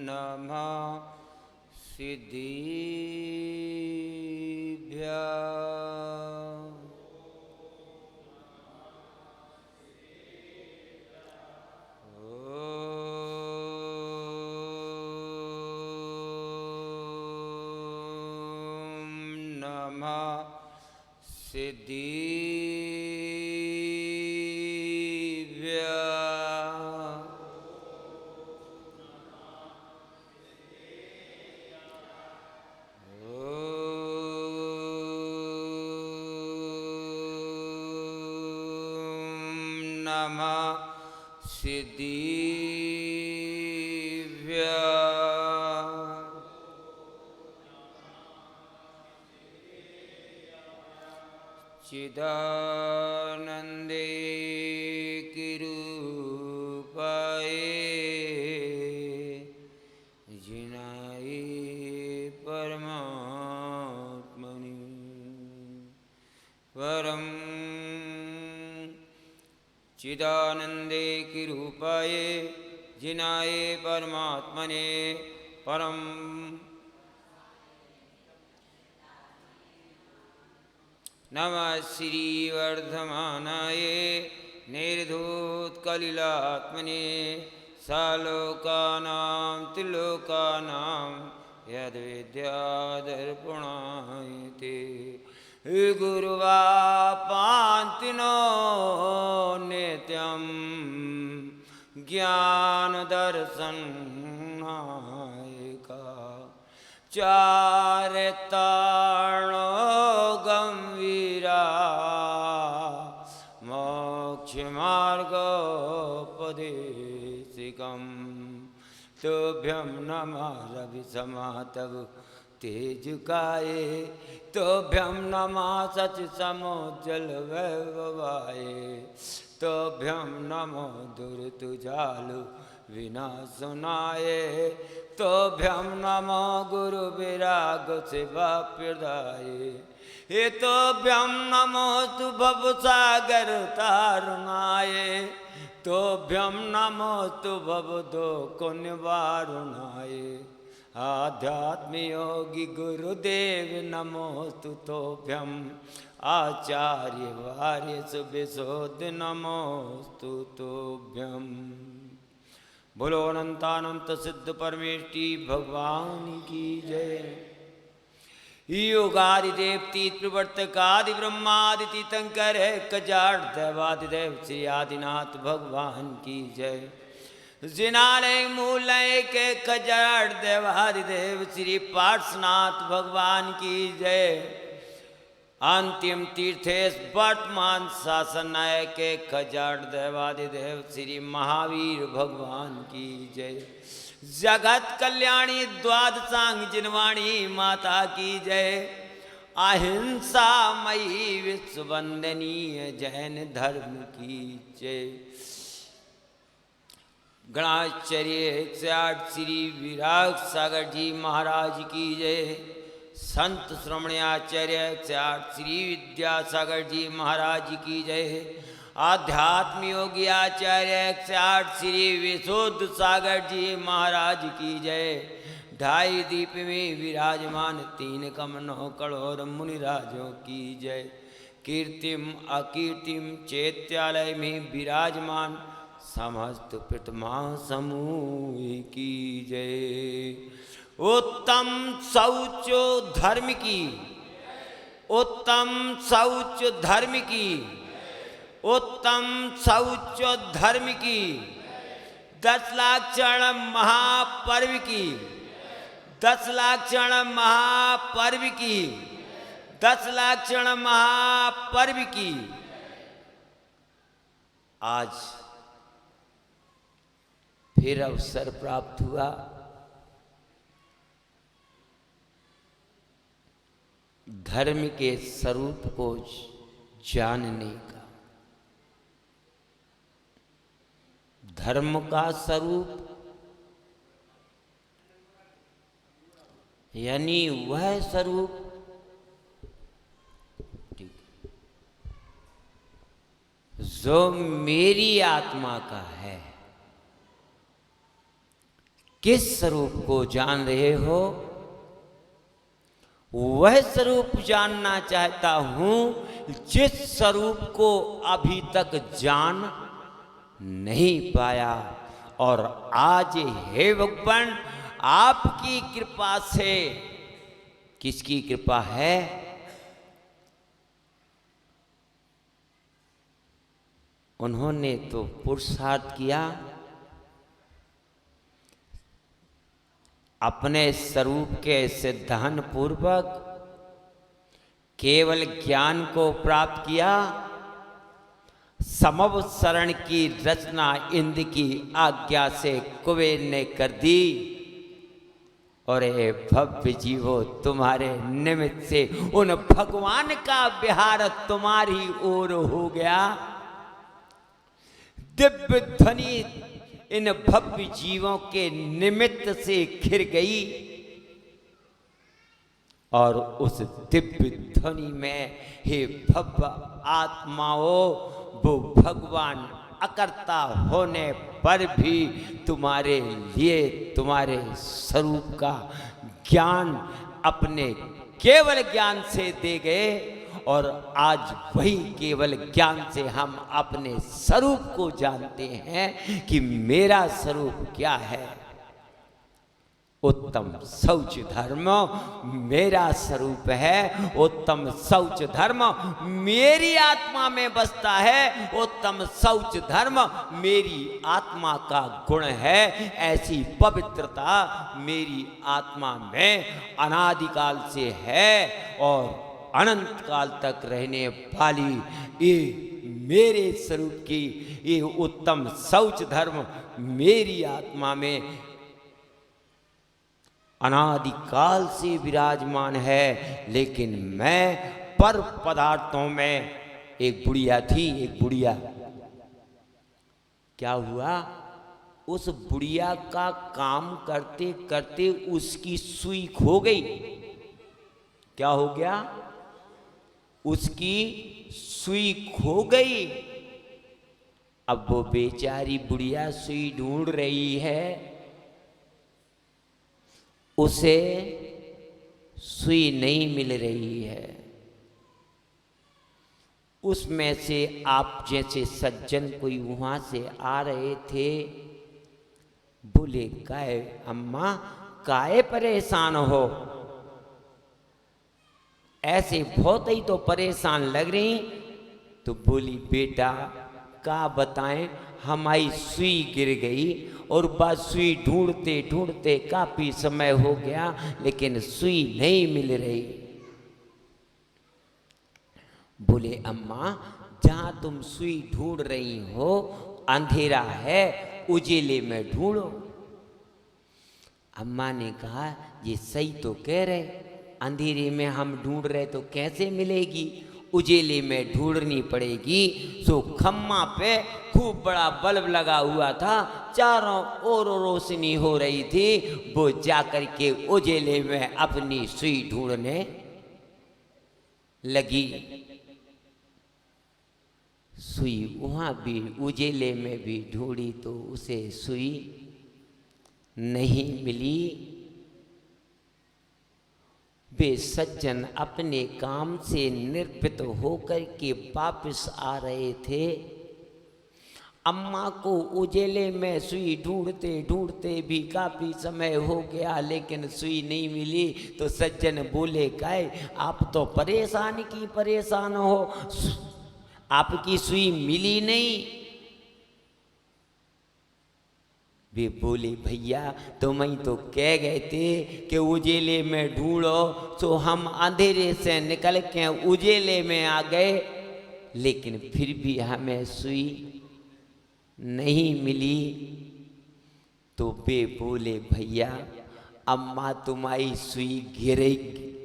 नमः सिद्धिभ्यः। चिदानंदे किरूपाये जिनाये परमात्मनि परम चिदानंदे किरूपाये जिनाये परमात्मने परम नमः श्री वर्धमानाय निर्धूतकलिलात्मने सालोकानां त्रिलोकानां यद्विद्यादर्पणाय ते गुरुवापान्तिनो नित्यं ज्ञानदर्शनायका चारितार्णो गंभीरा मोक्षमार्गोपदेशिकं तुभ्यं नमः रविसमातव तेजुकाये तुभ्यं नमः सचसमोज्ज्वलवैभवाय तुभ्यं नमो दुरितजालु विनाशनाय तुभ्यं नमो गुरुविराग सेवाप्रदाय हे तुभ्यं नमोस्तु भवसागर तारुणाय तुभ्यं नमोस्तु भवदुःख निवारणाय आध्यात्मयोगी गुरुदेव नमोस्तु तुभ्यं आचार्य वार्य सुविशोध नमोस्तु तुभ्यं। बोलो अनंतानंत सिद्ध परमेष्टि भगवान की जय। योगादि देवती प्रवर्तकादि ब्रह्मादि तीर्थंकर कजाड़ देवादिदेव श्री आदिनाथ भगवान की जय। जिनालय मूलय के कजाड़ देवादिदेव श्री पार्श्वनाथ भगवान की जय। अंतिम तीर्थेश वर्तमान शासनाय के कजाड़ देवादिदेव श्री महावीर भगवान की जय। जगत कल्याणी द्वादशांग जिनवाणी माता की जय। अहिंसा मयी विश्व वंदनीय जैन धर्म की जय। गणाचार्य 108 श्री विराग सागर जी महाराज की जय। संत श्रमण्याचार्य 108 श्री विद्यासागर जी महाराज की जय। आध्यात्म योगी आचार्य 108 श्री विशुद्ध सागर जी महाराज की जय। ढाई दीप में विराजमान 3 कमनों करोड़ मुनिराजों की जय। कीर्तिम अकीर्तिम चैत्यालय में विराजमान समस्त प्रतिमा समूह की जय। उत्तम शौच धर्म की, उत्तम शौच धर्म की, उत्तम शौच धर्म की 10 लाक्षण महापर्व की, 10 लाक्षण महापर्व की, 10 लाक्षण महापर्व की आज फिर अवसर प्राप्त हुआ धर्म के स्वरूप को जानने का। धर्म का स्वरूप यानी वह स्वरूप जो मेरी आत्मा का है, किस स्वरूप को जान रहे हो? वह स्वरूप जानना चाहता हूं जिस स्वरूप को अभी तक जान नहीं पाया। और आज हे भगवान, आपकी कृपा से, किसकी कृपा है? उन्होंने तो पुरुषार्थ किया, अपने स्वरूप के सिद्धांत पूर्वक केवल ज्ञान को प्राप्त किया। समव शरण की रचना इंद्र की आज्ञा से कुबेर ने कर दी। और हे भव्य जीवो, तुम्हारे निमित्त से उन भगवान का विहार तुम्हारी ओर हो गया। दिव्य ध्वनि इन भव्य जीवों के निमित्त से खिर गई। और उस दिव्य ध्वनि में हे भव्य आत्माओं, वो भगवान अकर्ता होने पर भी तुम्हारे लिए तुम्हारे स्वरूप का ज्ञान अपने केवल ज्ञान से दे गए। और आज वही केवल ज्ञान से हम अपने स्वरूप को जानते हैं कि मेरा स्वरूप क्या है। उत्तम शौच धर्म मेरा स्वरूप है। उत्तम शौच धर्म मेरी आत्मा में बसता है। उत्तम शौच धर्म मेरी आत्मा का गुण है। ऐसी पवित्रता मेरी आत्मा में अनादिकाल से है और अनंत काल तक रहने वाली ये मेरे स्वरूप की ये उत्तम शौच धर्म मेरी आत्मा में अनादिकाल से विराजमान है। लेकिन मैं पर पदार्थों में, एक बुढ़िया थी, एक बुढ़िया, क्या हुआ? उस बुढ़िया का काम करते करते उसकी सुई खो गई। क्या हो गया? उसकी सुई खो गई। अब वो बेचारी बुढ़िया सुई ढूंढ रही है, उसे सुई नहीं मिल रही है। उसमें से आप जैसे सज्जन कोई वहां से आ रहे थे, बोले, काहे अम्मा, काहे परेशान हो? ऐसे बहुत ही तो परेशान लग रही। तो बोली, बेटा का बताएं, हमारी सुई गिर गई और बस सुई ढूंढते ढूंढते काफी समय हो गया, लेकिन सुई नहीं मिल रही। बोले, अम्मा, जहां तुम सुई ढूंढ रही हो अंधेरा है, उजेले में ढूंढो। अम्मा ने कहा, ये सही तो कह रहे, अंधेरे में हम ढूंढ रहे तो कैसे मिलेगी, उजेले में ढूंढनी पड़ेगी। सो खम्मा पे खूब बड़ा बल्ब लगा हुआ था, चारों ओर रोशनी हो रही थी। वो जाकर के उजेले में अपनी सुई ढूंढने लगी। सुई वहां भी उजेले में भी ढूंढी तो उसे सुई नहीं मिली। वे सज्जन अपने काम से निर्पित होकर के वापस आ रहे थे। अम्मा को उजेले में सुई ढूंढते ढूंढते भी काफी समय हो गया, लेकिन सुई नहीं मिली। तो सज्जन बोले, काहे आप तो परेशान हो, आपकी सुई मिली नहीं। वे बोले, भैया तुम ही तो कह गए थे कि उजेले में ढूंढो, तो हम अंधेरे से निकल के उजेले में आ गए, लेकिन फिर भी हमें सुई नहीं मिली। तो वे बोले, भैया अम्मा तुम्हारी सुई गिरे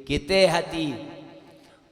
किते हती,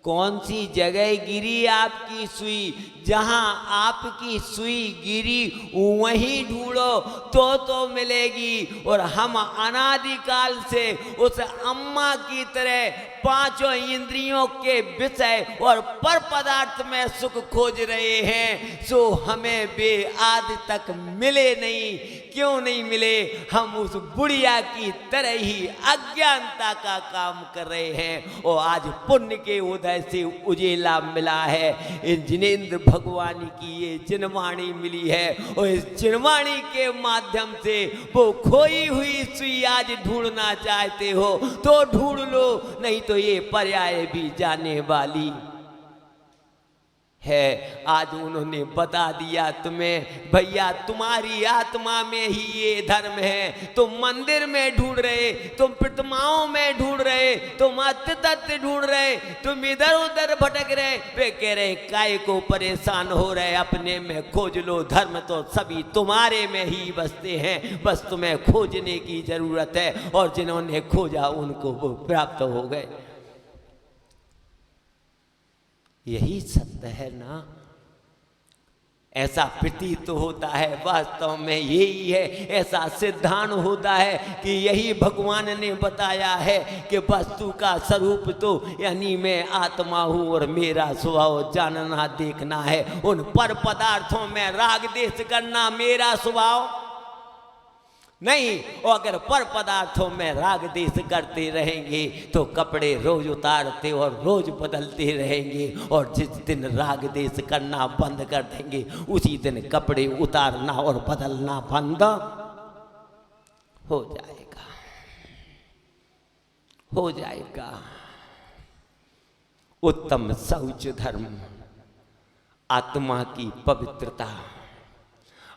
कौन सी जगह गिरी आपकी सुई? जहां आपकी सुई गिरी वहीं ढूंढो तो मिलेगी। और हम अनादिकाल से उस अम्मा की तरह पांचों इंद्रियों के विषय और पर पदार्थ में सुख खोज रहे हैं, सो हमें बे आदि तक मिले नहीं। क्यों नहीं मिले? हम उस बुढ़िया की तरह ही अज्ञानता का काम कर रहे हैं और आज पुण्य के उदय से उजेला मिला है। इन जिनेंद्र भगवान की ये जिनवाणी मिली है और इस जिनवाणी के माध्यम से वो खोई हुई सुई आज ढूंढना चाहते हो तो ढूंढ लो, नहीं तो ये पर्याय भी जाने वाली है। आज उन्होंने बता दिया तुम्हें, भैया तुम्हारी आत्मा में ही ये धर्म है। तुम मंदिर में ढूंढ रहे, तुम प्रतिमाओं में ढूंढ रहे, तुम अत्य तत्व ढूंढ रहे, तुम इधर उधर भटक रहे। वे कह रहे काय को परेशान हो रहे, अपने में खोज लो, धर्म तो सभी तुम्हारे में ही बसते हैं, बस तुम्हें खोजने की जरूरत है। और जिन्होंने खोजा उनको वो प्राप्त हो गए। यही सत्य है ना? ऐसा प्रतीत तो होता है, वास्तव में यही है। ऐसा सिद्धांत होता है कि यही भगवान ने बताया है कि वस्तु का स्वरूप तो यानी मैं आत्मा हूँ और मेरा स्वभाव जानना देखना है। उन पर पदार्थों में राग देश करना मेरा स्वभाव नहीं। और अगर पर पदार्थों में राग देश करते रहेंगे तो कपड़े रोज उतारते और रोज बदलते रहेंगे। और जिस दिन राग देश करना बंद कर देंगे उसी दिन कपड़े उतारना और बदलना बंद हो जाएगा, हो जाएगा। उत्तम शौच धर्म, आत्मा की पवित्रता,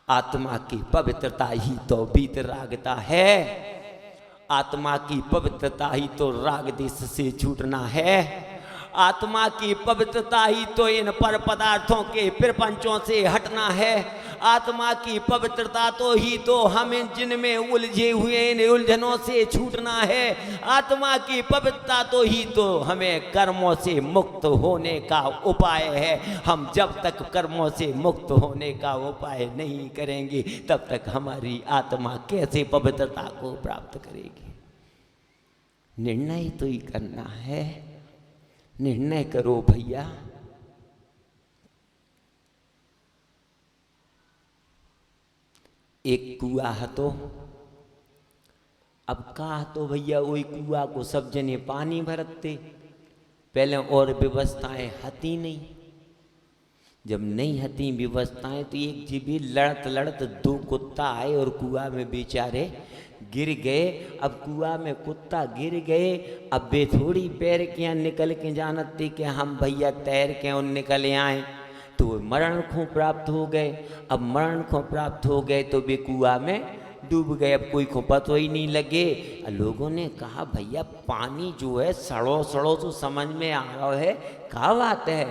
आत्मा की पवित्रता ही तो वीतरागता है। आत्मा की पवित्रता ही तो राग देश से छूटना है। आत्मा की पवित्रता ही तो इन पर पदार्थों के प्रपंचों से हटना है। आत्मा की पवित्रता तो ही तो हमें जिनमें उलझे हुए इन उलझनों से छूटना है। आत्मा की पवित्रता तो ही तो हमें कर्मों से मुक्त होने का उपाय है। हम जब तक कर्मों से मुक्त होने का उपाय नहीं करेंगे तब तक हमारी आत्मा कैसे पवित्रता को प्राप्त करेगी? निर्णय तो ही करना है। निर्णय करो भैया। एक कुआ है तो अब कहा तो भैया वही कुआ को सब जने पानी भरते। पहले और व्यवस्थाएं हती नहीं। जब नहीं हती व्यवस्थाएं तो एक जीबी लड़त लड़त दो कुत्ता आए और कुआ में बेचारे गिर गए। अब कुआ में कुत्ता गिर गए, अब वे थोड़ी पैर के यहाँ निकल के जानते कि हम भैया तैर के और निकल आए, तो मरण को प्राप्त हो गए। अब मरण को प्राप्त हो गए तो वे कुआ में डूब गए। अब कोई को पता ही नहीं लगे। लोगों ने कहा भैया पानी जो है सड़ो सड़ो तो समझ में आ रहा है, क्या बात है?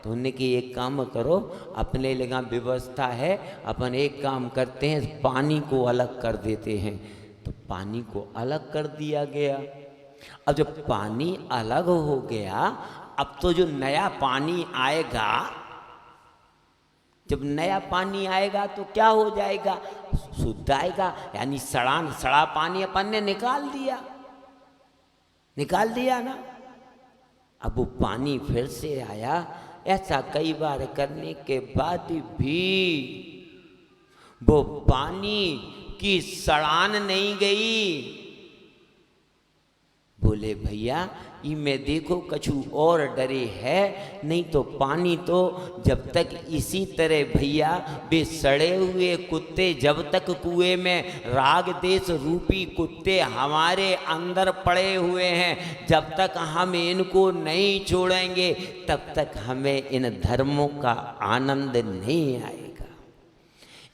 तो उन्होंने कि एक काम करो, अपने लगा व्यवस्था है, अपन एक काम करते हैं पानी को अलग कर देते हैं। तो पानी को अलग कर दिया गया। अब जब पानी अलग हो गया, अब तो जो नया पानी आएगा, जब नया पानी आएगा तो क्या हो जाएगा? शुद्ध आएगा। यानी सड़ा पानी अपन ने निकाल दिया ना। अब वो पानी फिर से आया। ऐसा कई बार करने के बाद भी वो पानी की सड़ान नहीं गई। बोले भैया इमें देखो कछु और डरे है, नहीं तो पानी तो जब तक इसी तरह भैया वे सड़े हुए कुत्ते जब तक कुएं में राग देश रूपी कुत्ते हमारे अंदर पड़े हुए हैं, जब तक हम इनको नहीं छोड़ेंगे तब तक हमें इन धर्मों का आनंद नहीं आएगा।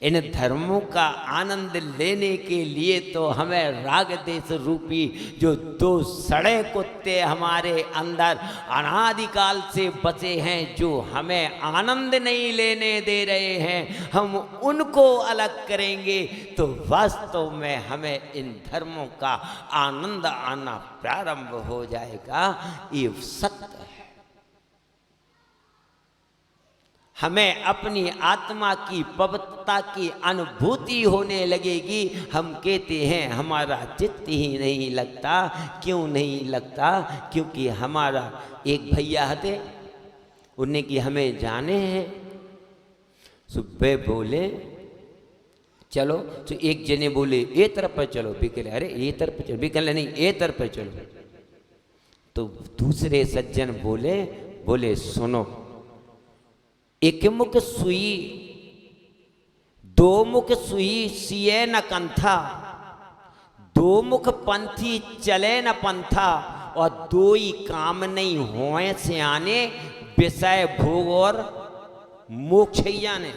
इन धर्मों का आनंद लेने के लिए तो हमें राग देश रूपी जो दो सड़े कुत्ते हमारे अंदर अनादिकाल से बचे हैं, जो हमें आनंद नहीं लेने दे रहे हैं, हम उनको अलग करेंगे तो वास्तव में हमें इन धर्मों का आनंद आना प्रारंभ हो जाएगा। ये सत्य है। हमें अपनी आत्मा की पवित्रता की अनुभूति होने लगेगी। हम कहते हैं हमारा चित्त ही नहीं लगता। क्यों नहीं लगता? क्योंकि हमारा एक भैया हते, उन्हें कि हमें जाने हैं। सुबह बोले चलो, तो एक जने बोले ए तरफ पर चलो, बिकले अरे ए तरफ पर चलो, बिकले नहीं ए तरफ पर चलो। तो दूसरे सज्जन बोले सुनो, एक मुख सुई दो मुख सुई सिए न कंथा, दो मुख पंथी चले न पंथा, और दो ही काम नहीं होए सियाने, विषय भोग और मोक्षैया ने।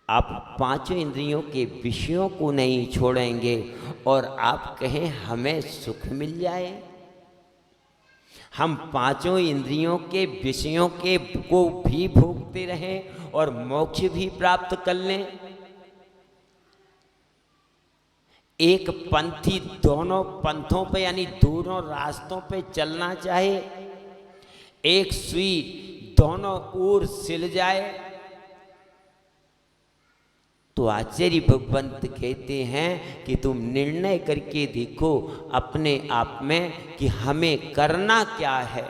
आप पांचों इंद्रियों के विषयों को नहीं छोड़ेंगे और आप कहें हमें सुख मिल जाए। हम पांचों इंद्रियों के विषयों के को भी भोगते रहें और मोक्ष भी प्राप्त कर लें। एक पंथी दोनों पंथों पे यानी दोनों रास्तों पे चलना चाहे, एक सुई दोनों ओर सिल जाए, तो आचार्य भगवंत कहते हैं कि तुम निर्णय करके देखो अपने आप में कि हमें करना क्या है।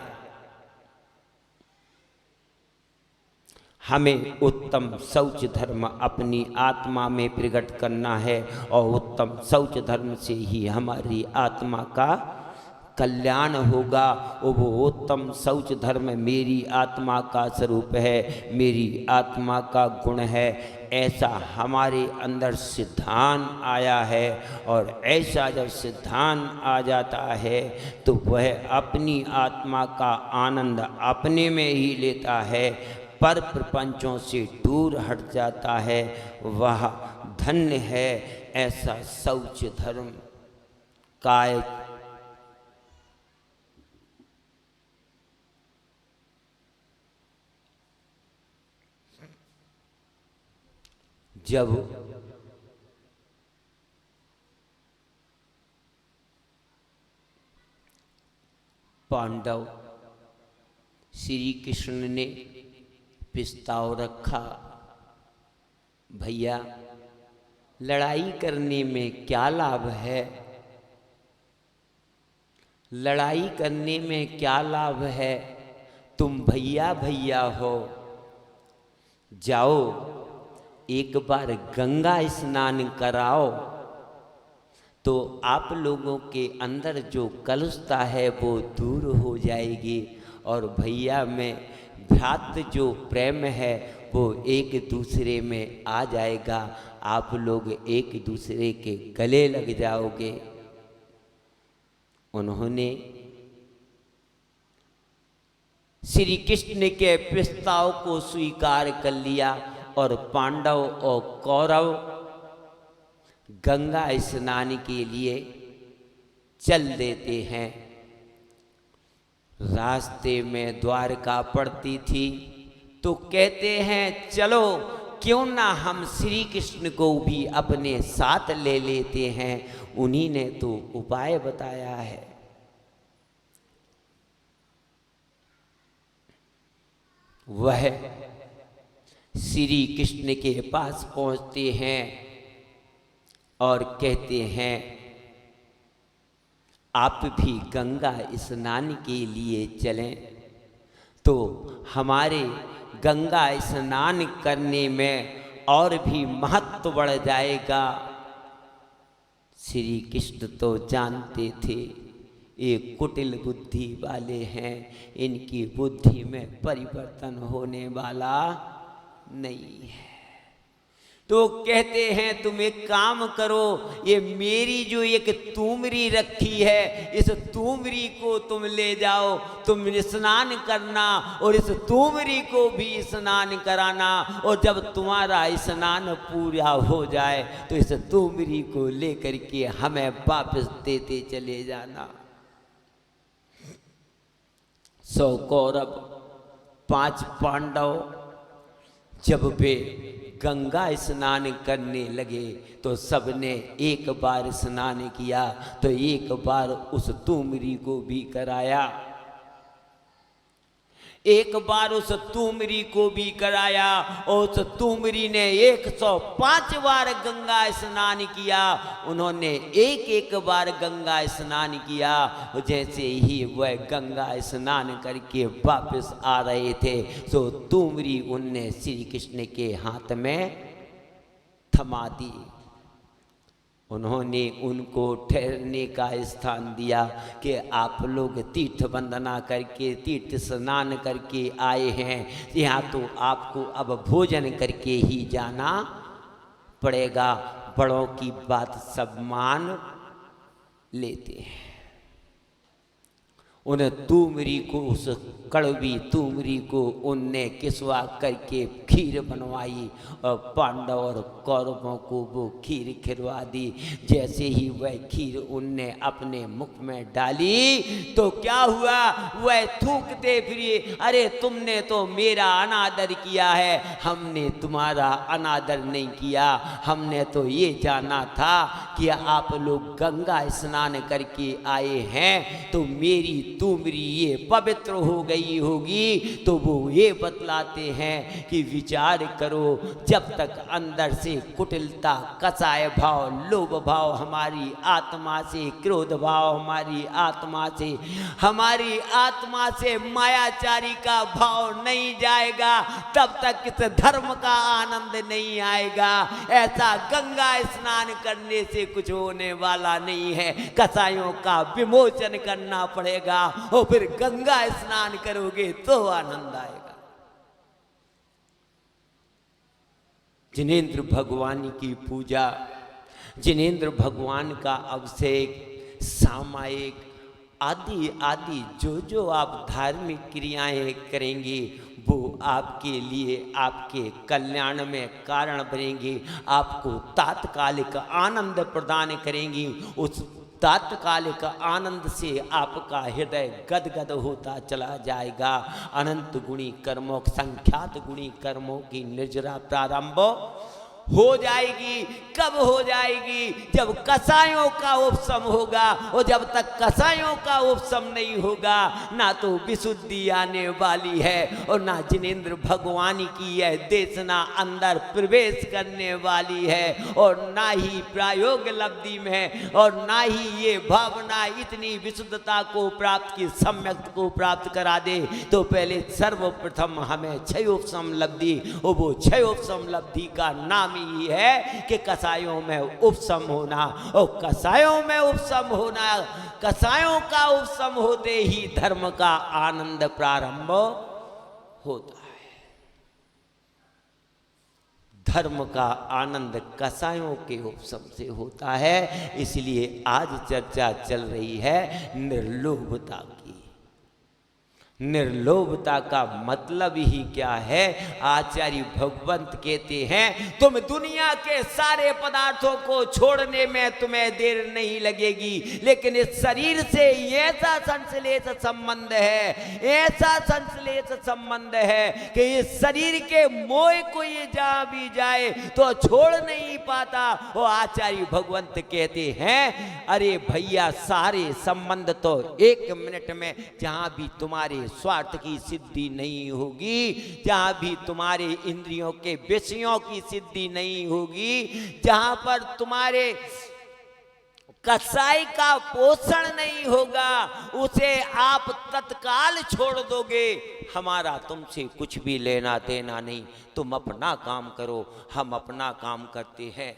हमें उत्तम शौच धर्म अपनी आत्मा में प्रकट करना है और उत्तम शौच धर्म से ही हमारी आत्मा का कल्याण होगा। और वो उत्तम शौच धर्म मेरी आत्मा का स्वरूप है, मेरी आत्मा का गुण है, ऐसा हमारे अंदर सिद्धांत आया है। और ऐसा जब सिद्धांत आ जाता है तो वह अपनी आत्मा का आनंद अपने में ही लेता है, पर प्रपंचों से दूर हट जाता है। वह धन्य है ऐसा शौच धर्म। काय जब पांडव श्री कृष्ण ने प्रस्ताव रखा, भैया लड़ाई करने में क्या लाभ है, लड़ाई करने में क्या लाभ है, तुम भैया भैया हो, जाओ एक बार गंगा स्नान कराओ तो आप लोगों के अंदर जो कलुषता है वो दूर हो जाएगी। और भैया में भ्रात जो प्रेम है वो एक दूसरे में आ जाएगा, आप लोग एक दूसरे के गले लग जाओगे। उन्होंने श्री कृष्ण के प्रस्ताव को स्वीकार कर लिया और पांडव और कौरव गंगा स्नान के लिए चल देते हैं। रास्ते में द्वारका पड़ती थी तो कहते हैं चलो क्यों ना हम श्री कृष्ण को भी अपने साथ ले लेते हैं, उन्हीं ने तो उपाय बताया है। वह श्री कृष्ण के पास पहुंचते हैं और कहते हैं आप भी गंगा स्नान के लिए चलें तो हमारे गंगा स्नान करने में और भी महत्व बढ़ जाएगा। श्री कृष्ण तो जानते थे ये कुटिल बुद्धि वाले हैं, इनकी बुद्धि में परिवर्तन होने वाला नहीं है। तो कहते हैं तुम एक काम करो, ये मेरी जो एक तुमरी रखी है इस तुमरी को तुम ले जाओ, तुम स्नान करना और इस तुमरी को भी स्नान कराना, और जब तुम्हारा स्नान पूरा हो जाए तो इस तुमरी को लेकर के हमें वापस देते चले जाना। 100 कौरव 5 पांडव जब वे गंगा स्नान करने लगे तो सबने एक बार स्नान किया तो एक बार उस तुमरी को भी कराया। एक बार उस तुमरी को भी कराया और उस तुमरी ने 105 बार गंगा स्नान किया। उन्होंने एक एक बार गंगा स्नान किया। जैसे ही वह गंगा स्नान करके वापस आ रहे थे तो तुमरी उनने श्री कृष्ण के हाथ में थमा दी। उन्होंने उनको ठहरने का स्थान दिया कि आप लोग तीर्थ वंदना करके तीर्थ स्नान करके आए हैं, यहाँ तो आपको अब भोजन करके ही जाना पड़ेगा। बड़ों की बात सब मान लेते हैं। उन तुमरी को, उस कड़वी तुमरी को उनने किसवा करके खीर बनवाई और पांडव और कौरवों को वो खीर खिलवा दी। जैसे ही वह खीर उनने अपने मुख में डाली तो क्या हुआ, वह थूकते फिरे, अरे तुमने तो मेरा अनादर किया है, हमने तुम्हारा अनादर नहीं किया। हमने तो ये जाना था कि आप लोग गंगा स्नान करके आए हैं तो मेरी तुमरी ये पवित्र हो गई होगी। तो वो ये बतलाते हैं कि विचार करो, जब तक अंदर से कुटिलता, कसाय भाव, लोभ भाव हमारी आत्मा से, क्रोध भाव हमारी आत्मा से, हमारी आत्मा से मायाचारी का भाव नहीं जाएगा, तब तक इस धर्म का आनंद नहीं आएगा। ऐसा गंगा स्नान करने से कुछ होने वाला नहीं है। कसायों का विमोचन करना पड़ेगा और फिर गंगा स्नान करोगे तो आनंद आएगा। जिनेंद्र भगवान की पूजा, जिनेंद्र भगवान का अभिषेक, सामायिक आदि आदि जो जो आप धार्मिक क्रियाएं करेंगे वो आपके लिए, आपके कल्याण में कारण बनेंगी, आपको तात्कालिक आनंद प्रदान करेंगी। उस तात्कालिक आनंद से आपका हृदय गदगद होता चला जाएगा। अनंत गुणी कर्मों, संख्यात गुणी कर्मों की निर्जरा प्रारंभ हो जाएगी। कब हो जाएगी? जब कसायों का उपशम होगा। और जब तक कसायों का उपशम नहीं होगा ना तो विशुद्धि आने वाली है और ना जिनेंद्र भगवान की यह देशना अंदर प्रवेश करने वाली है और ना ही प्रायोग लब्धि में और ना ही ये भावना इतनी विशुद्धता को प्राप्त की, सम्यक को प्राप्त करा दे। तो पहले सर्वप्रथम हमें क्षयोपशम लब्धि, और वो क्षयोपशम लब्धि का नाम ही है कि कसायों में उपशम होना। और कसायों में उपशम होना, कसायों का उपशम होते ही धर्म का आनंद प्रारंभ होता है। धर्म का आनंद कसायों के उपशम से होता है। इसलिए आज चर्चा चल रही है निर्लोभता की। निर्लोभता का मतलब ही क्या है? आचार्य भगवंत कहते हैं तुम दुनिया के सारे पदार्थों को छोड़ने में तुम्हें देर नहीं लगेगी, लेकिन इस शरीर से ऐसा संश्लेष संबंध है, ऐसा संश्लेष संबंध है कि इस शरीर के मोह को ये जहां भी जाए तो छोड़ नहीं पाता। वो आचार्य भगवंत कहते हैं अरे भैया, सारे संबंध तो एक मिनट में, जहां भी तुम्हारे स्वार्थ की सिद्धि नहीं होगी, जहां भी तुम्हारे इंद्रियों के विषयों की सिद्धि नहीं होगी, जहां पर तुम्हारे कसाई का पोषण नहीं होगा, उसे आप तत्काल छोड़ दोगे। हमारा तुमसे कुछ भी लेना देना नहीं, तुम अपना काम करो, हम अपना काम करते हैं।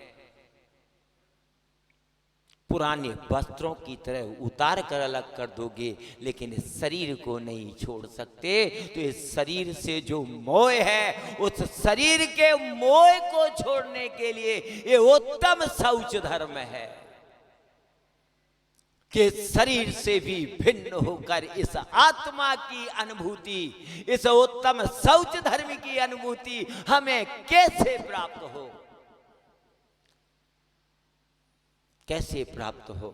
पुराने वस्त्रों की तरह उतार कर अलग कर दोगे, लेकिन इस शरीर को नहीं छोड़ सकते। तो इस शरीर से जो मोह है, उस शरीर के मोह को छोड़ने के लिए ये उत्तम शौच धर्म है कि शरीर से भी भिन्न होकर इस आत्मा की अनुभूति, इस उत्तम शौच धर्म की अनुभूति हमें कैसे प्राप्त हो, कैसे प्राप्त हो?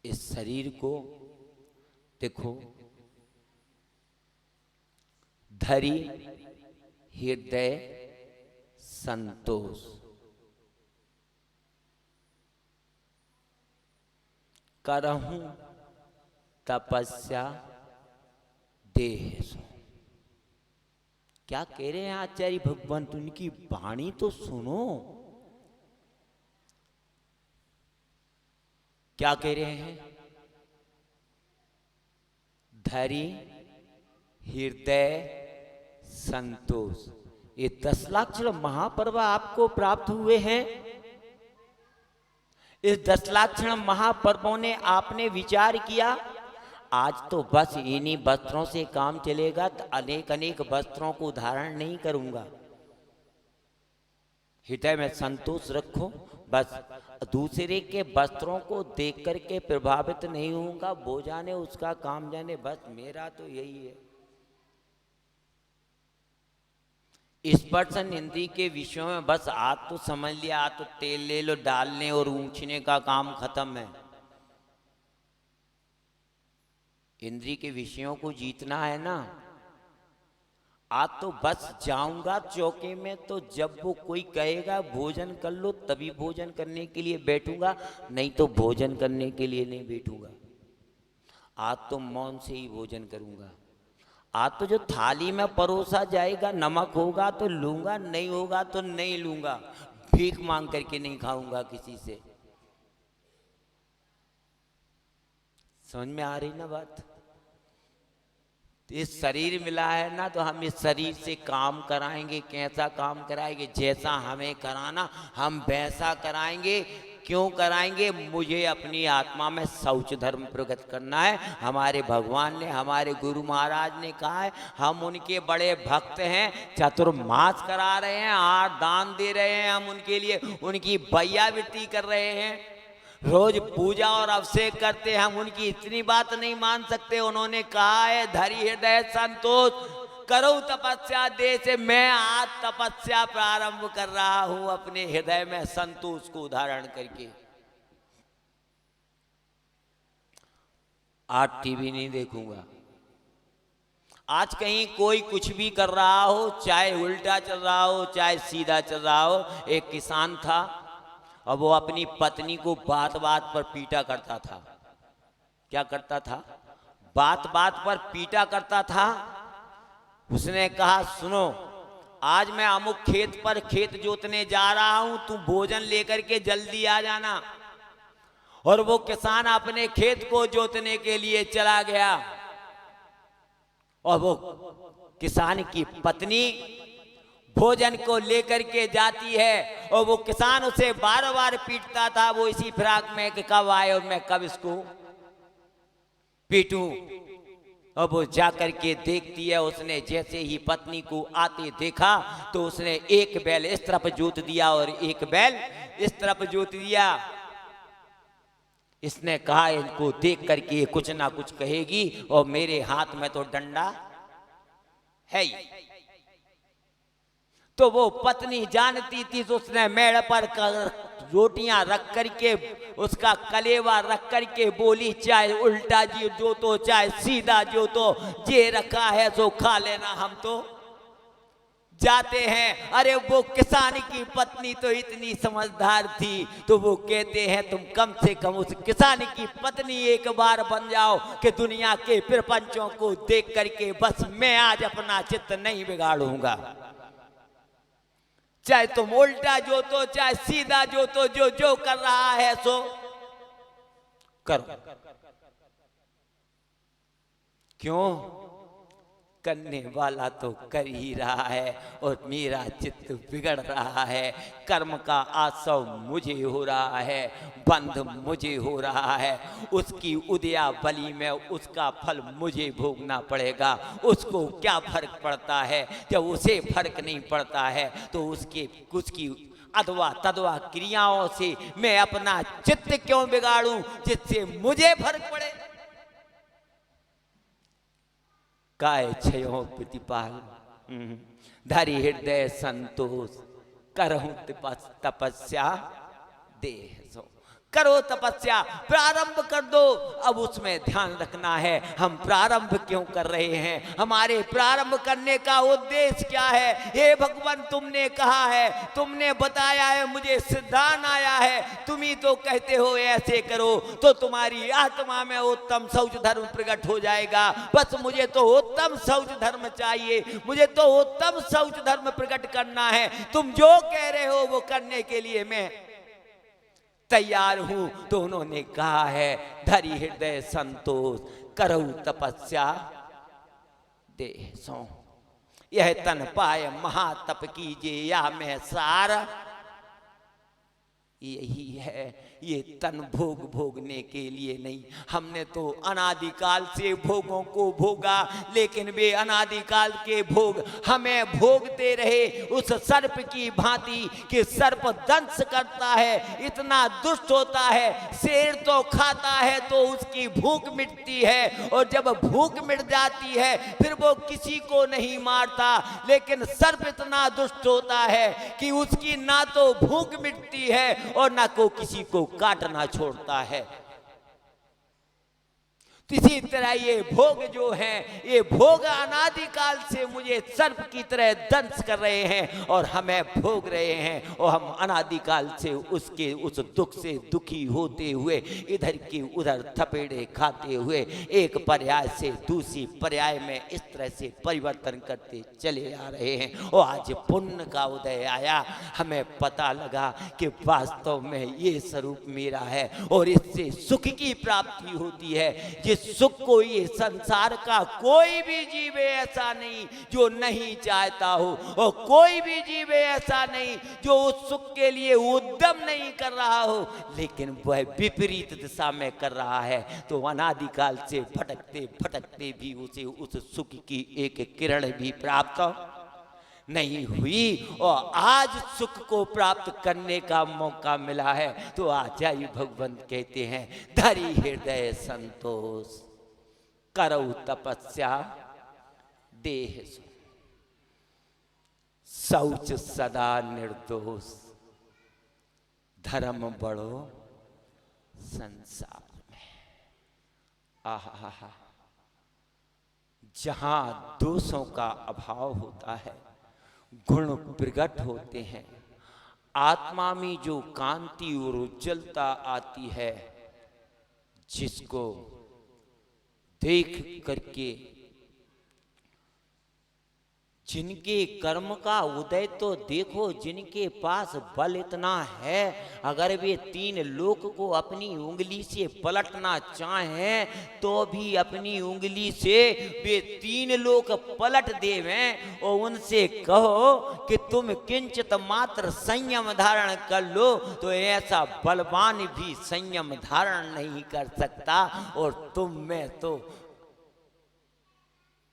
इस शरीर को देखो, धरी हृदय संतोष, करहूं तपस्या देह सो। क्या कह रहे हैं आचार्य भगवंत, उनकी वाणी तो सुनो। क्या कह रहे हैं? धैर्य हृदय संतोष, ये 10 लाक्षण महापर्व आपको प्राप्त हुए हैं। इस 10 लाक्षण महापर्वों ने आपने विचार किया, आज तो बस इन्हीं वस्त्रों से काम चलेगा, तो अनेक अनेक वस्त्रों को धारण नहीं करूंगा। हृदय में संतोष रखो, बस दूसरे के वस्त्रों को देख करके प्रभावित नहीं होऊंगा, वो जाने उसका काम जाने, बस मेरा तो यही है। स्पर्शन इंद्री के विषयों में बस आज तो समझ लिया, आज तो तेल ले लो, डालने और ऊंचने का काम खत्म है। इंद्री के विषयों को जीतना है ना। आज तो बस जाऊंगा चौके में, तो जब वो कोई कहेगा भोजन कर लो तभी भोजन करने के लिए बैठूंगा, नहीं तो भोजन करने के लिए नहीं बैठूंगा। आज तो मौन से ही भोजन करूंगा। आज तो जो थाली में परोसा जाएगा, नमक होगा तो लूंगा, नहीं होगा तो नहीं लूंगा। भीख मांग करके नहीं खाऊंगा किसी से। समझ में आ रही ना बात? इस शरीर मिला है ना, तो हम इस शरीर से काम कराएंगे। कैसा काम कराएंगे? जैसा हमें कराना हम वैसा कराएंगे। क्यों कराएंगे? मुझे अपनी आत्मा में शौच धर्म प्रकट करना है। हमारे भगवान ने, हमारे गुरु महाराज ने कहा है, हम उनके बड़े भक्त हैं। चतुर्मास करा रहे हैं, 8 दान दे रहे हैं, हम उनके लिए उनकी बैयावृत्ति कर रहे हैं, रोज पूजा और अभिषेक करते हैं। हम उनकी इतनी बात नहीं मान सकते? उन्होंने कहा है धैर्य हृदय संतोष करो तपस्या देह से। मैं आज तपस्या प्रारंभ कर रहा हूं अपने हृदय में संतोष को धारण करके। आज टीवी नहीं देखूंगा। आज कहीं कोई कुछ भी कर रहा हो, चाहे उल्टा चल रहा हो चाहे सीधा चल रहा हो। एक किसान था और वो अपनी पत्नी को बात बात पर पीटा करता था। क्या करता था? बात बात पर पीटा करता था। उसने कहा सुनो, आज मैं अमुक खेत पर खेत जोतने जा रहा हूं, तू भोजन लेकर के जल्दी आ जाना। और वो किसान अपने खेत को जोतने के लिए चला गया। और वो किसान की पत्नी भोजन को लेकर के जाती है और वो किसान उसे बार बार पीटता था। वो इसी फिराक में कि कब आए और मैं कब इसको पीटूं। और वो जाकर के देखती है, उसने जैसे ही पत्नी को आते देखा तो उसने एक बैल इस तरफ जोत दिया और एक बैल इस तरफ जोत दिया। इसने कहा इनको देख करके कुछ ना कुछ कहेगी और मेरे हाथ में तो डंडा है ही। तो वो पत्नी जानती थी, तो उसने मेड़ पर रोटियां रख करके उसका कलेवा रख करके बोली, चाहे उल्टा जी जो तो चाहे सीधा जो तो जे रखा है सो खा लेना, हम तो जाते हैं। अरे वो किसान की पत्नी तो इतनी समझदार थी, तो वो कहते हैं तुम कम से कम उस किसान की पत्नी एक बार बन जाओ कि दुनिया के प्रपंचों को देख करके बस मैं आज अपना चित्त नहीं बिगाड़ूंगा। चाहे तुम उल्टा जो तो चाहे सीधा जो तो जो कर रहा है सो करो। क्यों? करने वाला तो कर ही रहा है और मेरा चित्त बिगड़ रहा है। कर्म का आसव मुझे हो रहा है, बंध मुझे हो रहा है। उसकी उदयाबली में उसका फल मुझे भोगना पड़ेगा। उसको क्या फर्क पड़ता है? जब उसे फर्क नहीं पड़ता है तो उसकी अथवा तदवा क्रियाओं से मैं अपना चित्त क्यों बिगाड़ूं जिससे मुझे फर्क पड़े? काय छयो प्रतिपाल धरि हृदय संतोष करहूं तपस्या देह सो। करो तपस्या, प्रारंभ कर दो। अब उसमें ध्यान रखना है हम प्रारंभ क्यों कर रहे हैं, हमारे प्रारंभ करने का उद्देश्य क्या है। हे भगवान, तुमने कहा है, तुमने बताया है, मुझे सिद्धांत आया है, तुम ही तो कहते हो ऐसे करो तो तुम्हारी आत्मा में उत्तम शौच धर्म प्रकट हो जाएगा। बस मुझे तो उत्तम शौच धर्म चाहिए, मुझे तो उत्तम शौच धर्म प्रकट करना है। तुम जो कह रहे हो वो करने के लिए मैं तैयार हूं। तो उन्होंने कहा है, धरी हृदय संतोष, करो तपस्या देह सो, यह तन पाए महातप कीजिए या मैं सार। यही है, ये तन भोग भोगने के लिए नहीं। हमने तो अनादिकाल से भोगों को भोगा, लेकिन वे अनादिकाल के भोग हमें भोगते रहे उस सर्प की भांति कि सर्प दंश करता है, इतना दुष्ट होता है। शेर तो खाता है तो उसकी भूख मिटती है, और जब भूख मिट जाती है फिर वो किसी को नहीं मारता। लेकिन सर्प इतना दुष्ट होता है कि उसकी ना तो भूख मिटती है और ना को किसी को काटना छोड़ता है। इसी तरह ये भोग जो हैं, ये भोग अनादिकाल से मुझे सर्प की तरह दंश कर रहे हैं और हमें भोग रहे हैं, और हम अनादिकाल से उसके उस दुख से दुखी होते हुए इधर की उधर थपेड़े खाते हुए एक पर्याय से दूसरी पर्याय में इस तरह से परिवर्तन करते चले आ रहे हैं। और आज पुण्य का उदय आया, हमें पता लगा कि वास्तव में ये स्वरूप मेरा है और इससे सुख की प्राप्ति होती है। जिस सुख को ये संसार का कोई भी जीव ऐसा नहीं जो नहीं चाहता हो, और कोई भी जीव ऐसा नहीं जो उस सुख के लिए उद्यम नहीं कर रहा हो, लेकिन वह विपरीत दिशा में कर रहा है। तो अनादिकाल से भटकते भटकते भी उसे उस सुख की एक किरण भी प्राप्त नहीं हुई, और आज सुख को प्राप्त करने का मौका मिला है। तो आचार्य भगवंत कहते हैं, धरी हृदय संतोष, करो तपस्या देह सो, शौच सदा निर्दोष, धर्म बढ़ो संसार में। आहा, जहां दोषों का अभाव होता है, गुण प्रकट होते हैं, आत्मा में जो कांति और उज्जवलता आती है, जिसको देख करके जिनके कर्म का उदय तो देखो, जिनके पास बल इतना है, अगर वे 3 लोक को अपनी उंगली से पलटना चाहें तो भी अपनी उंगली से वे 3 लोक पलट देवें। और उनसे कहो कि तुम किंचित मात्र संयम धारण कर लो, तो ऐसा बलवान भी संयम धारण नहीं कर सकता। और तुम में तो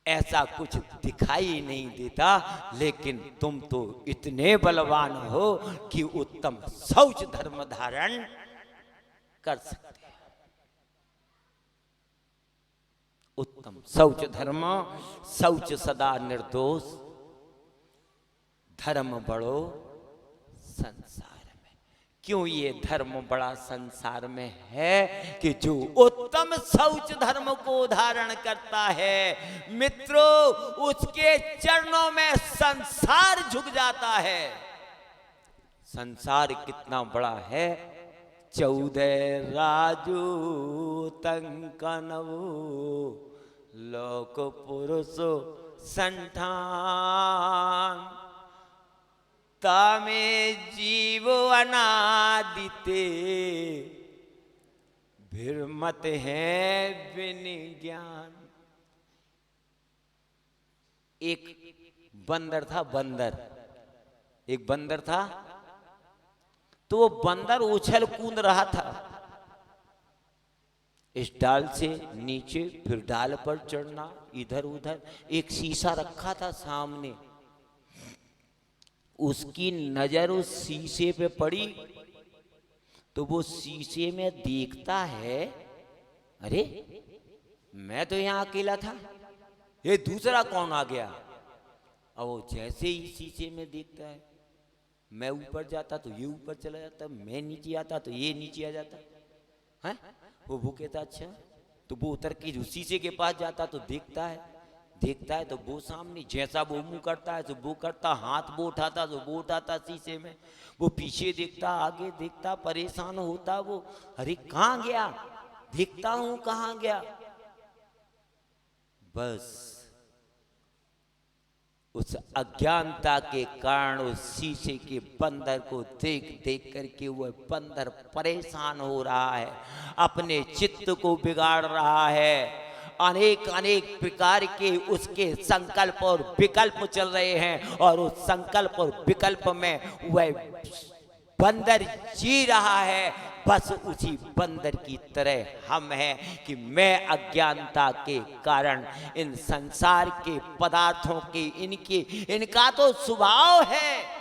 ऐसा कुछ दिखाई नहीं देता, लेकिन तुम तो इतने बलवान हो कि उत्तम शौच धर्म धारण कर सकते हो। उत्तम शौच धर्म, शौच सदा निर्दोष, धर्म बढ़ो संसार में। क्यों ये धर्म बड़ा संसार में है कि जो उत्तम शौच धर्म को धारण करता है, मित्रों, उसके चरणों में संसार झुक जाता है। संसार कितना बड़ा है, 14 राजू तंकनवो लोक पुरुषो संठान, तामे जीव अनादिते भिरमत है बिन ज्ञान। एक बंदर था, एक बंदर था, तो वो बंदर उछल कूद रहा था, इस डाल से नीचे फिर डाल पर चढ़ना, इधर उधर। एक शीशा रखा था सामने, उसकी नजर उस शीशे पे पड़ी तो वो शीशे में देखता है, अरे मैं तो यहां अकेला था, ये दूसरा कौन आ गया। अब वो जैसे ही शीशे में देखता है, मैं ऊपर जाता तो ये ऊपर चला जाता, मैं नीचे आता तो ये नीचे आ जाता है। वो कहता अच्छा। तो वो उतर के शीशे के पास जाता तो देखता है तो वो सामने जैसा वो मुंह करता है तो वो करता, हाथ वो उठाता तो वो उठाता शीशे में। वो पीछे देखता, आगे देखता, परेशान होता वो, अरे कहाँ गया, देखता हूं कहाँ गया। बस उस अज्ञानता के कारण उस शीशे के बंदर को देख देख करके वह बंदर परेशान हो रहा है, अपने चित्त को बिगाड़ रहा है। अनेक अनेक प्रकार के उसके संकल्प और विकल्प चल रहे हैं और उस संकल्प और विकल्प में वह बंदर जी रहा है। बस उसी बंदर की तरह हम हैं कि मैं अज्ञानता के कारण इन संसार के पदार्थों के इनका तो स्वभाव है।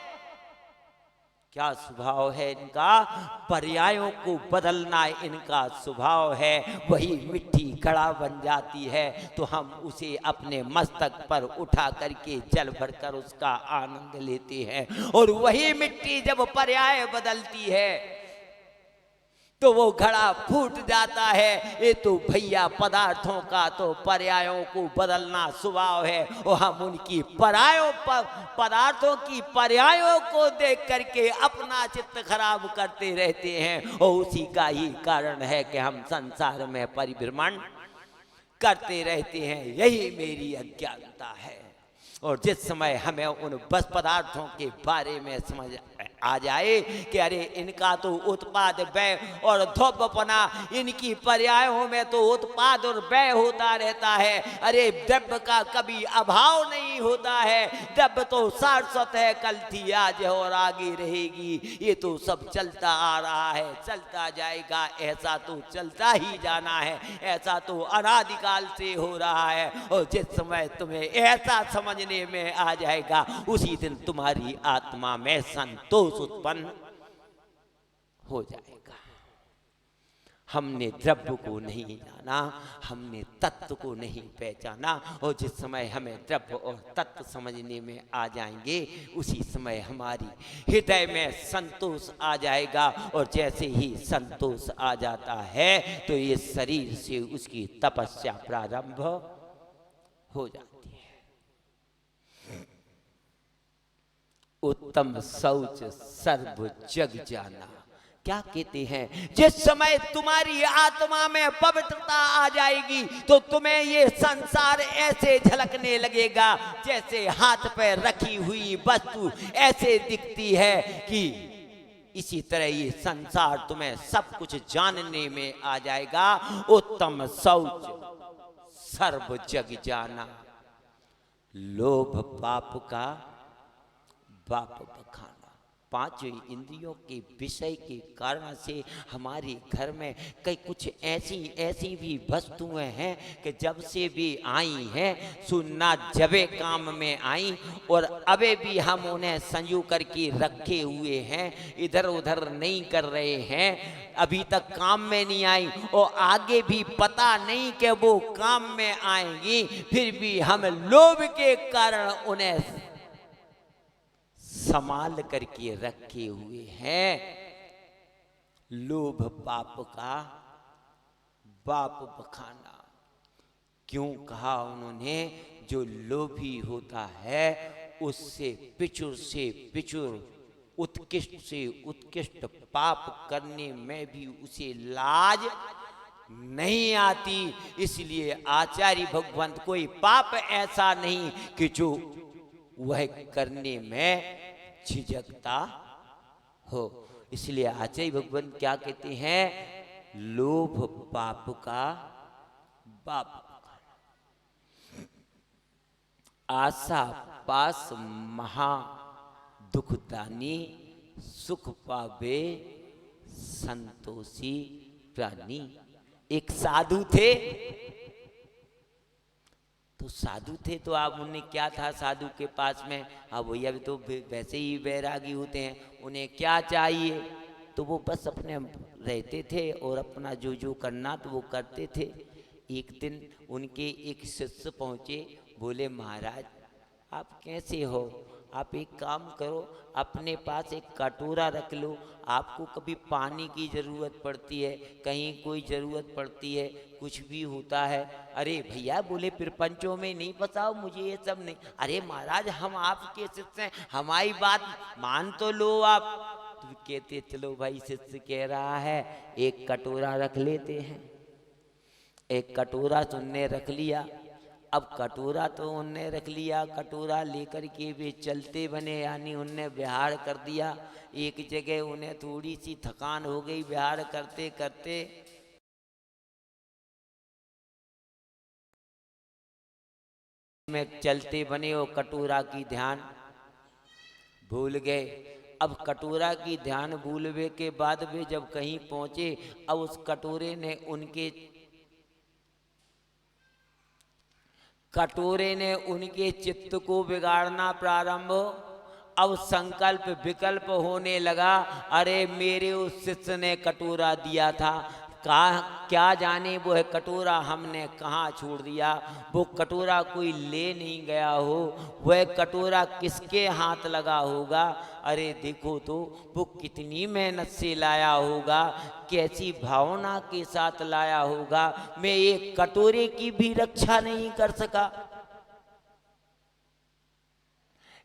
क्या स्वभाव है इनका? पर्यायों को बदलना इनका स्वभाव है। वही मिट्टी घड़ा बन जाती है तो हम उसे अपने मस्तक पर उठा करके जल भरकर उसका आनंद लेते हैं, और वही मिट्टी जब पर्याय बदलती है तो वो घड़ा फूट जाता है। ये तो भैया पदार्थों का तो पर्यायों को बदलना स्वभाव है, और हम उनकी पदार्थों की पर्यायों को देख करके अपना चित्त खराब करते रहते हैं। और उसी का ही कारण है कि हम संसार में परिभ्रमण करते रहते हैं। यही मेरी अज्ञानता है। और जिस समय हमें उन बस पदार्थों के बारे में समझ आ जाए कि अरे इनका तो उत्पाद व्यय और ध्रुवपना, इनकी पर्यायों में तो उत्पाद और व्यय होता रहता है। अरे द्रव्य का कभी अभाव नहीं होता है, द्रव्य तो शाश्वत है, कल थी आज है और आगे रहेगी। ये तो सब चलता आ रहा है, चलता जाएगा, ऐसा तो चलता ही जाना है, ऐसा तो अनादिकाल से हो रहा है। और जिस समय तुम्हें ऐसा समझने में आ जाएगा उसी दिन तुम्हारी आत्मा में संतोष उत्पन्न हो जाएगा। हमने द्रव्य को नहीं जाना, हमने तत्व को नहीं पहचाना, और जिस समय हमें द्रव्य और तत्व समझने में आ जाएंगे उसी समय हमारी हृदय में संतोष आ जाएगा। और जैसे ही संतोष आ जाता है तो ये शरीर से उसकी तपस्या प्रारंभ हो जाती है। उत्तम शौच सर्व जग जाना। क्या कहते हैं? जिस समय तुम्हारी आत्मा में पवित्रता आ जाएगी तो तुम्हें ये संसार ऐसे झलकने लगेगा जैसे हाथ पे रखी हुई वस्तु ऐसे दिखती है कि इसी तरह ये संसार तुम्हें सब कुछ जानने में आ जाएगा। उत्तम शौच सर्व जग जाना। लोभ पाप का बाप बखाना। पांचों इंद्रियों के विषय के कारण से हमारे घर में कई कुछ ऐसी भी वस्तुएं हैं कि जब से भी आई हैं सुनना जबे काम में आई, और अबे भी हम उन्हें संजो करके रखे हुए हैं, इधर उधर नहीं कर रहे हैं, अभी तक काम में नहीं आई और आगे भी पता नहीं कि वो काम में आएंगी, फिर भी हम लोभ के कारण उन्हें संभाल करके रखे हुए हैं। लोभ पाप का बाप बखाना। क्यों कहा उन्होंने? जो लोभी होता है उससे पिछुर उत्कृष्ट से उत्कृष्ट पाप करने में भी उसे लाज नहीं आती। इसलिए आचार्य भगवंत कोई पाप ऐसा नहीं कि जो वह करने में झिझकता हो। इसलिए आचार्य भगवंत क्या कहते हैं? लोभ पाप का बाप। आशा पास महा दुखदानी, सुख पावे संतोषी प्राणी। एक साधु थे, तो साधु थे तो आप उन्हें क्या था साधु के पास में? अब भैया भी तो वैसे ही वैरागी होते हैं, उन्हें क्या चाहिए? तो वो बस अपने रहते थे और अपना जो जो करना तो वो करते थे। एक दिन उनके एक शिष्य पहुँचे, बोले महाराज आप कैसे हो? आप एक काम करो, अपने पास एक कटोरा रख लो। आपको कभी पानी की ज़रूरत पड़ती है, कहीं कोई ज़रूरत पड़ती है, कुछ भी होता है। अरे भैया बोले प्रपंचों में नहीं बताओ मुझे ये सब नहीं। अरे महाराज हम आपके शिष्य हैं, हमारी बात मान तो लो आप। तो कहते चलो भाई शिष्य कह रहा है एक कटोरा रख लेते हैं। एक कटोरा तो उनने रख लिया। अब कटोरा तो उनने रख लिया, कटोरा लेकर के वे चलते बने, यानी उनने विहार कर दिया। एक जगह उन्हें थोड़ी सी थकान हो गई विहार करते करते, में चलते बने और कटोरा की ध्यान भूल गए। अब कटोरा की ध्यान भूलने के बाद वे जब कहीं पहुंचे, अब उस कटोरे ने उनके चित्त को बिगाड़ना प्रारंभ। अब संकल्प विकल्प होने लगा, अरे मेरे उस शिष्य ने कटोरा दिया था, क्या जाने वो है कटोरा हमने कहाँ छोड़ दिया। वो कटोरा कोई ले नहीं गया हो, वह कटोरा किसके हाथ लगा होगा। अरे देखो तो वो कितनी मेहनत से लाया होगा, कैसी भावना के साथ लाया होगा। मैं एक कटोरे की भी रक्षा नहीं कर सका,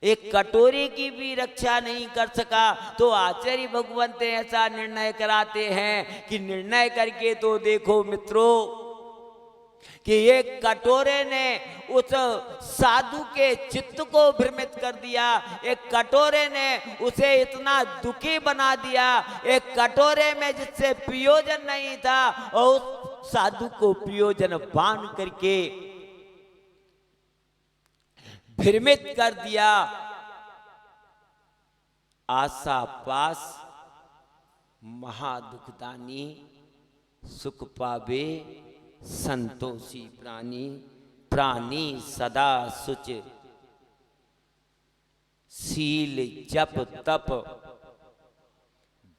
एक कटोरे की भी रक्षा नहीं कर सका। तो आचार्य भगवंत ऐसा निर्णय कराते हैं कि निर्णय करके तो देखो मित्रों कि एक कटोरे ने उस साधु के चित्त को भ्रमित कर दिया, एक कटोरे ने उसे इतना दुखी बना दिया, एक कटोरे में जिससे प्रयोजन नहीं था और उस साधु को प्रयोजन बांध करके भ्रमित कर दिया। आशा पास महादुखदानी, सुख पावे संतोषी प्राणी। प्राणी सदा सुच शील जप तप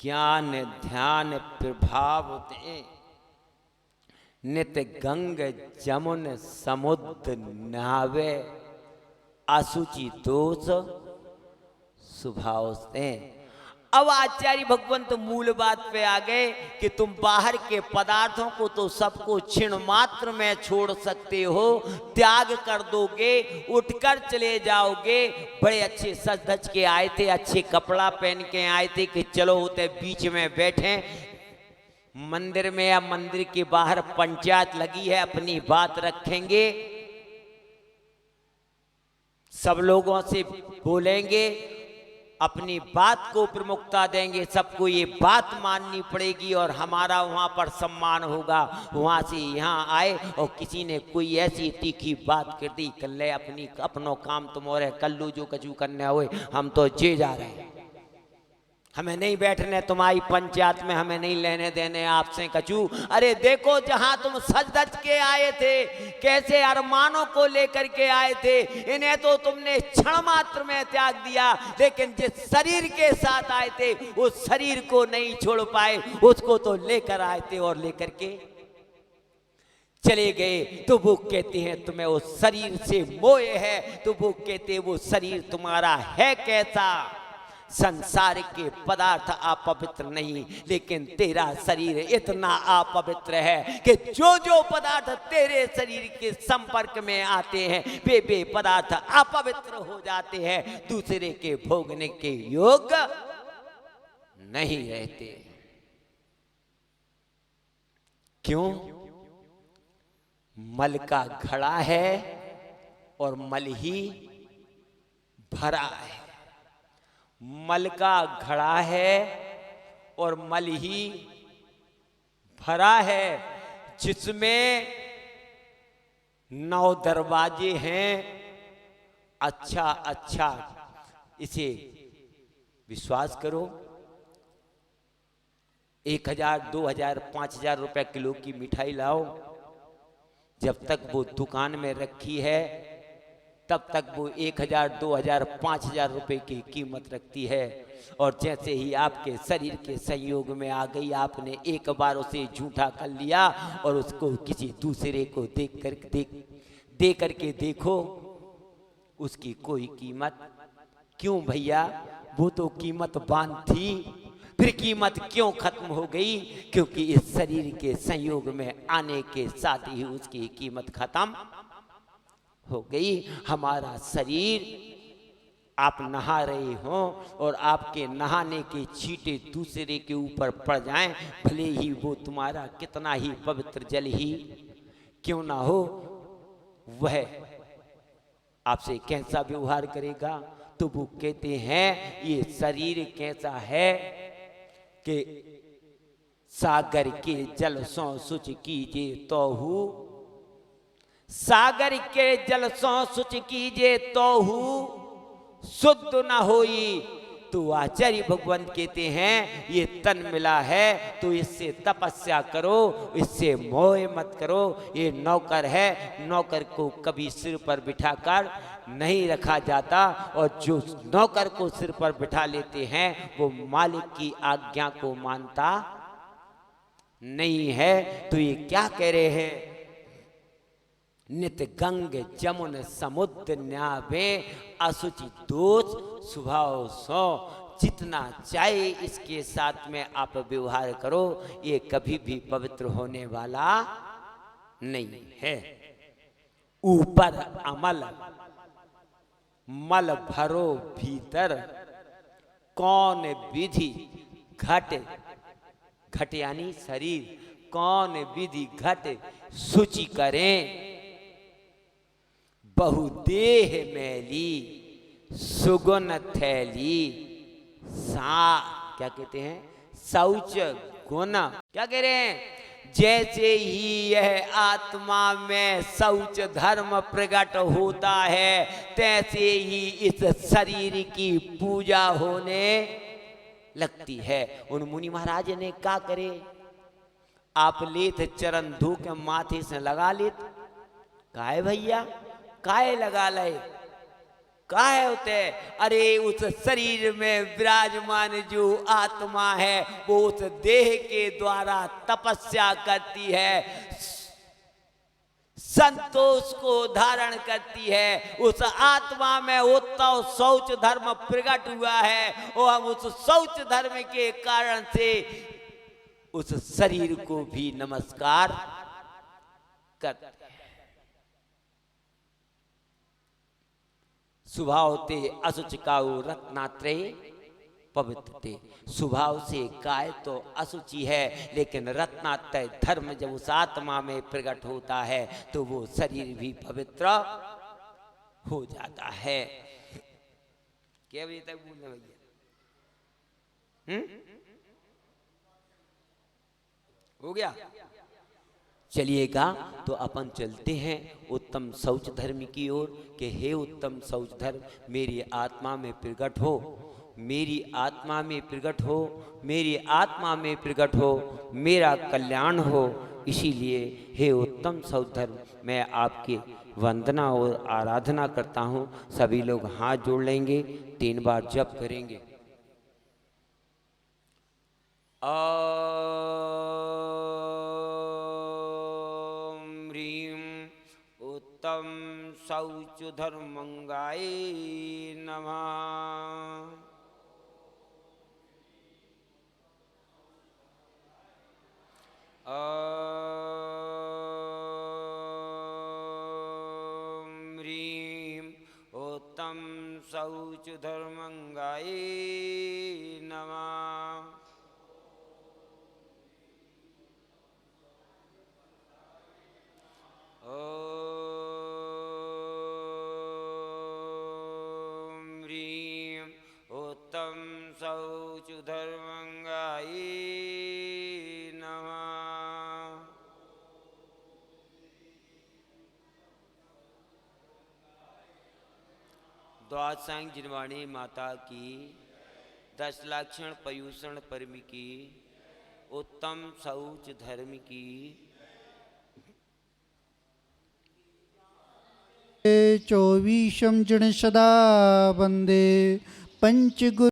ज्ञान ध्यान प्रभाव दे। नित गंग जमुन समुद्र नहावे। असुचि दोष स्वभाव से। अब आचार्य भगवंत मूल बात पे आ गए कि तुम बाहर के पदार्थों को तो सबको क्षण मात्र में छोड़ सकते हो, त्याग कर दोगे, उठकर चले जाओगे। बड़े अच्छे सज धज के आए थे, अच्छे कपड़ा पहन के आए थे कि चलो होते बीच में बैठे मंदिर में या मंदिर के बाहर पंचायत लगी है, अपनी बात रखेंगे, सब लोगों से बोलेंगे, अपनी बात को प्रमुखता देंगे, सबको ये बात माननी पड़ेगी और हमारा वहाँ पर सम्मान होगा। वहाँ से यहाँ आए और किसी ने कोई ऐसी तीखी बात कर दी, कर ले अपनो काम तुम और है, कर लो जो कचू करने हुए, हम तो जे जा रहे हैं, हमें नहीं बैठने तुम्हारी पंचायत में, हमें नहीं लेने देने आपसे कचू। अरे देखो जहां तुम सज धज के आए थे, कैसे अरमानों को लेकर के आए थे, इन्हें तो तुमने क्षण मात्र में त्याग दिया, लेकिन जिस शरीर के साथ आए थे उस शरीर को नहीं छोड़ पाए, उसको तो लेकर आए थे और लेकर के चले गए। तो वो कहते हैं तुम्हें उस शरीर से मोह है, तो वो कहते हैं वो शरीर तुम्हारा है कैसा। संसार के पदार्थ अपवित्र नहीं, लेकिन तेरा शरीर इतना अपवित्र है कि जो जो पदार्थ तेरे शरीर के संपर्क में आते हैं वे पदार्थ अपवित्र हो जाते हैं, दूसरे के भोगने के योग्य नहीं रहते। क्यों? मल का घड़ा है और मल ही भरा है। मल का घड़ा है और मल ही भरा है, जिसमें 9 दरवाजे हैं। अच्छा अच्छा इसे विश्वास करो, 1000 2000 5000 रुपए किलो की मिठाई लाओ, जब तक वो दुकान में रखी है तब तक वो 1000 2000 5000 रुपए की कीमत रखती है। और जैसे ही आपके शरीर के संयोग में आ गई, आपने एक बार उसे झूठा कर लिया और उसको किसी दूसरे को दे करके देखो, उसकी कोई कीमत क्यों भैया, वो तो कीमतवान थी, फिर कीमत क्यों खत्म हो गई? क्योंकि इस शरीर के संयोग में आने के साथ ही उसकी कीमत खत्म हो गई। हमारा शरीर, आप नहा रहे हो और आपके नहाने के छींटे दूसरे के ऊपर पड़ जाएं, भले ही वो तुम्हारा कितना ही पवित्र जल ही क्यों ना हो, वह आपसे कैसा व्यवहार करेगा? तो वो कहते हैं ये शरीर कैसा है कि सागर के जल सो शुच कीजिए तो हूँ, सागर के जल सो शुच कीजिए तो हूँ शुद्ध न होई। तो आचार्य भगवान कहते हैं ये तन मिला है तो इससे तपस्या करो, इससे मोह मत करो। ये नौकर है, नौकर को कभी सिर पर बिठाकर नहीं रखा जाता, और जो नौकर को सिर पर बिठा लेते हैं वो मालिक की आज्ञा को मानता नहीं है। तो ये क्या कह रहे हैं? नित गंग जमुन समुद्र न्यावे असुचि दोष स्वभाव सो। जितना चाहे इसके साथ में आप व्यवहार करो, ये कभी भी पवित्र होने वाला नहीं है। ऊपर अमल मल भरो भीतर, कौन विधि घट, घट यानी शरीर, कौन विधि घट शुचि करें। बहुदेह मैली सुगुन थैली सा, क्या कहते हैं? शौच गुण। क्या कह रहे हैं? जैसे ही यह आत्मा में शौच धर्म प्रकट होता है, तैसे ही इस शरीर की पूजा होने लगती है। उन मुनि महाराज ने क्या करे? आप लेत चरण धो के माथे से लगा लेत। काहे भैया, काहे लगा ले, काहे होते? अरे उस शरीर में विराजमान जो आत्मा है वो उस देह के द्वारा तपस्या करती है, संतोष को धारण करती है। उस आत्मा में उत्तम शौच धर्म प्रकट हुआ है और हम उस शौच धर्म के कारण से उस शरीर को भी नमस्कार करते हैं। स्वभाव ते असुच काऊ रत्नात्रय पवित्र थे। स्वभाव से काय तो असुचि है, लेकिन रत्नात्रय धर्म जब उस आत्मा में प्रकट होता है तो वो शरीर भी पवित्र हो जाता है। क्या बजे तक बोलना भैया? हो गया? चलिएगा तो अपन चलते हैं उत्तम शौच धर्म की ओर कि हे उत्तम शौच धर्म, मेरी आत्मा में प्रकट हो, मेरी आत्मा में प्रकट हो, मेरी आत्मा में प्रकट हो, मेरा कल्याण हो। इसीलिए हे उत्तम शौच धर्म, मैं आपकी वंदना और आराधना करता हूँ। सभी लोग हाथ जोड़ लेंगे, 3 बार जप करेंगे। उत्तम शौच धर्मंगाय नमः। ह्रीं उत्तम शौच धर्मंगाय नमः। उत्तम शौच धर्मंगाय नमः। द्वादशांग जिनवाणी माता की, 10 लक्षण पयूषण परम की, उत्तम शौच धर्म की। 24 जन सदा वंदे पंच गुरु